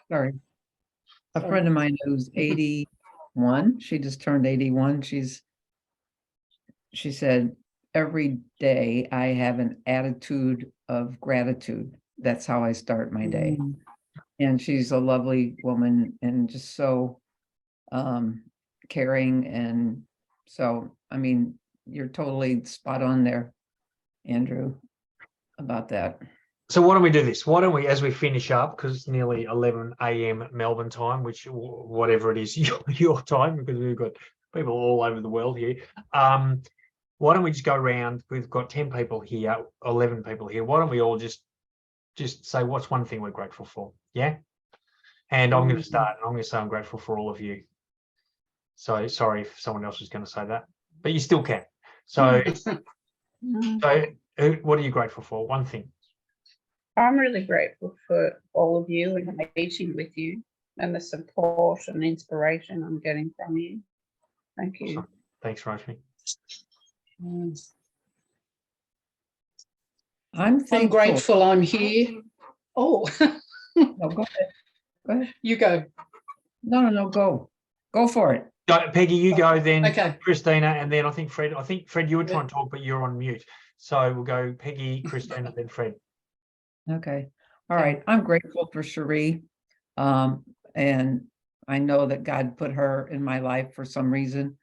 sorry. A friend of mine who's 81. She just turned 81. She said, every day I have an attitude of gratitude. That's how I start my day. And she's a lovely woman and just so caring. And so, I mean, you're totally spot on there, Andrew, about that. So why don't we do this? Why don't we, as we finish up, because it's nearly 11 a.m. Melbourne time, which whatever it is, your time, because we've got people all over the world here. Why don't we just go around? We've got 10 people here, 11 people here. Why don't we all just say what's one thing we're grateful for? Yeah. And I'm going to start. And I'm going to say I'm grateful for all of you. So sorry if someone else was going to say that, but you still can. So, what are you grateful for? One thing. I'm really grateful for all of you and meeting with you and the support and inspiration I'm getting from you. Thank you. Awesome. Thanks, Rosemary. I'm thankful. I'm grateful I'm here. Oh, No, go ahead. Go ahead. you go. No, go for it. Peggy, you go, then Okay. Christina, and then I think Fred, you were trying to talk, but you're on mute. So we'll go Peggy, Christina, then Fred. Okay. All right. I'm grateful for Cherie. And I know that God put her in my life for some reason.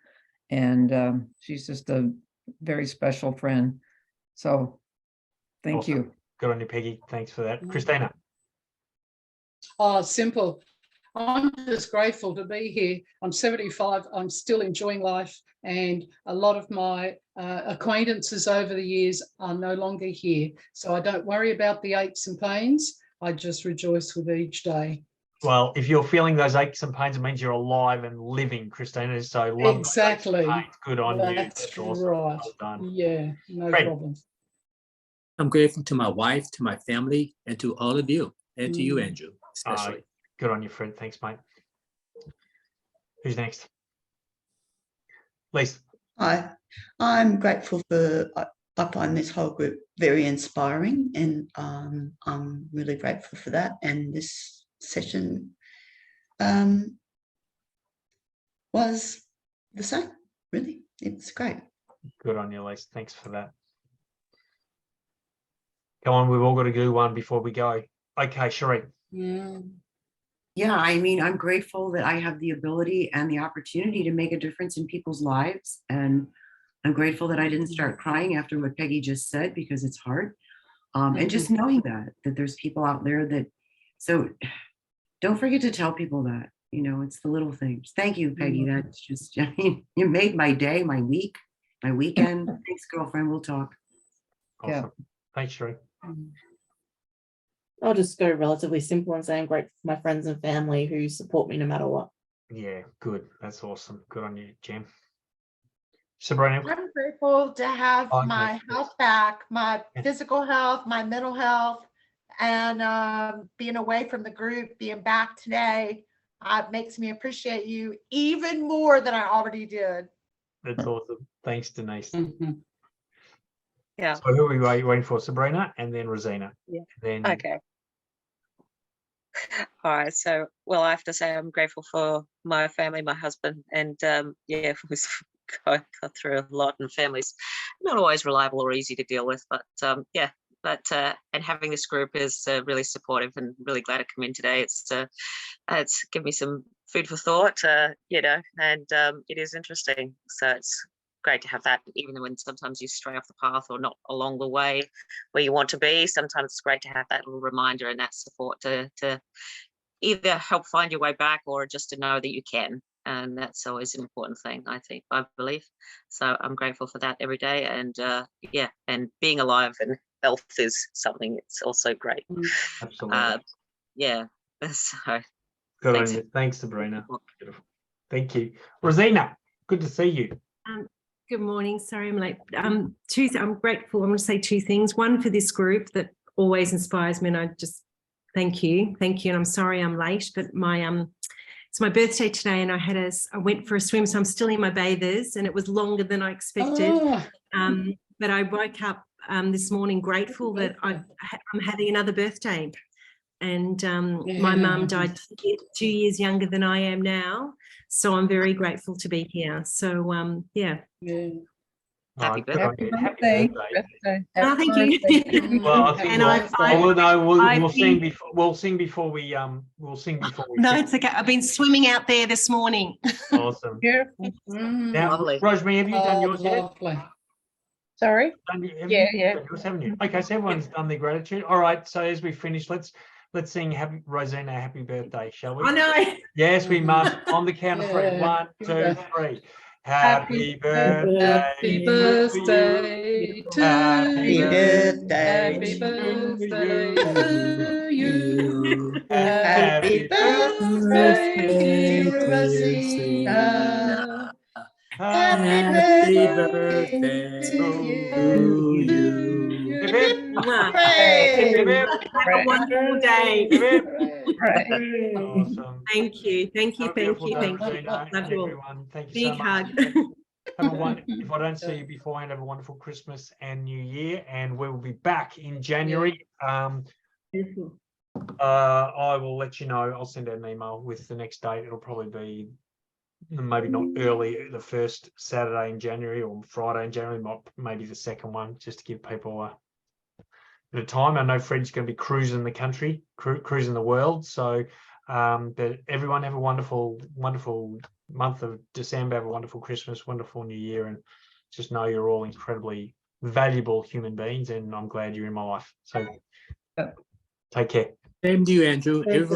And she's just a very special friend. So thank Awesome. you. Good on you, Peggy. Thanks for that. Christina. Oh, simple. I'm just grateful to be here. I'm 75. I'm still enjoying life, and a lot of my acquaintances over the years are no longer here. So I don't worry about the aches and pains. I just rejoice with each day. Well, if you're feeling those aches and pains, it means you're alive and living, Christina. So love those aches and Exactly. pains. Good on you. That's awesome. right. Well done. Yeah, no Great. problem. I'm grateful to my wife, to my family, and to all of you, and to you, Mm. Andrew, especially. Good on you, Fred. Thanks, mate. Who's next? Lisa. Hi, I'm grateful for, I find this whole group very inspiring, and I'm really grateful for that. And this session was the same, really. It's great. Good on you, Lisa. Thanks for that. Come on, we've all got to do one before we go. Okay, Cherie. Yeah, I mean, I'm grateful that I have the ability and the opportunity to make a difference in people's lives. And I'm grateful that I didn't start crying after what Peggy just said, because it's hard. And just knowing that there's people out there that, so don't forget to tell people that, you know, it's the little things. Thank you, Peggy. That's just, I mean, you made my day, my week, my weekend. Thanks, girlfriend. We'll talk. Awesome. Yeah. Thanks, Cherie. I'll just go relatively simple and say I'm grateful for my friends and family who support me no matter what. Yeah, good. That's awesome. Good on you, Jim. Sabrina. I'm grateful to have Okay, my yes. health back, my Yeah. physical health, my mental health, and being away from the group, being back today, makes me appreciate you even more than I already did. That's awesome. Thanks, Denise. Yeah. So who are we waiting for? Sabrina and then Rosina. Yeah. Then Okay. All right. So, well, I have to say I'm grateful for my family, my husband, and yeah, we've got through a lot, and family's not always reliable or easy to deal with, but yeah. But and having this group is really supportive, and really glad to come in today. It's given me some food for thought, you know, and it is interesting. So it's great to have that, even when sometimes you stray off the path or not along the way where you want to be. Sometimes it's great to have that little reminder and that support to either help find your way back or just to know that you can. And that's always an important thing, I believe. So I'm grateful for that every day. And yeah, and being alive and health is something it's also great. absolutely. Yeah. So Good thanks. on you. Thanks, Sabrina. Beautiful. Thank you. Rosina, good to see you. Good morning. Sorry, I'm late. I'm grateful. I'm going to say two things. One, for this group that always inspires me, and I just thank you. And I'm sorry I'm late, but it's my birthday today, and I went for a swim, so I'm still in my bathers, and it was longer than I expected. But I woke up this morning grateful that I'm having another birthday, and my mum died 2 years younger than I am now, so I'm very grateful to be here. So yeah. Happy birthday. Happy birthday. Oh, thank you. Well, I think and we'll sing before we'll sing before we No, sing. it's okay. I've been swimming out there this morning. Awesome. Now, Lovely. Rosemary, have you done yours yet? Lovely. Sorry? Yeah. Yeah. Yours, haven't you? Okay, so everyone's done their gratitude. All right. So as we finish, let's sing Rosina happy birthday, shall we? I know. Yes, we must. On the count of three. Yeah. 1, 2, 3. Happy birthday. Happy birthday to Happy you. birthday. Happy birthday to you. Happy birthday, dear Rosina. Happy birthday to you. Hip, hip. Hooray. Hip, hip. Have a wonderful day. Hip, hip. Awesome. Thank you. Have a beautiful day, Thank you. Rosina, and Love you all. everyone. Thank you Big so much. hug. If I don't see you beforehand, have a wonderful Christmas and New Year, and we will be back in January. I will let you know. I'll send out an email with the next date. It'll probably be maybe not early, the first Saturday in January or Friday in January, maybe the second one, just to give people a bit of time. I know Fred's going to be cruising the country, cruising the world. So, but everyone have a wonderful month of December, have a wonderful Christmas, wonderful New Year, and just know you're all incredibly valuable human beings, and I'm glad you're in my life. So take care. Same to you, Andrew. Everyone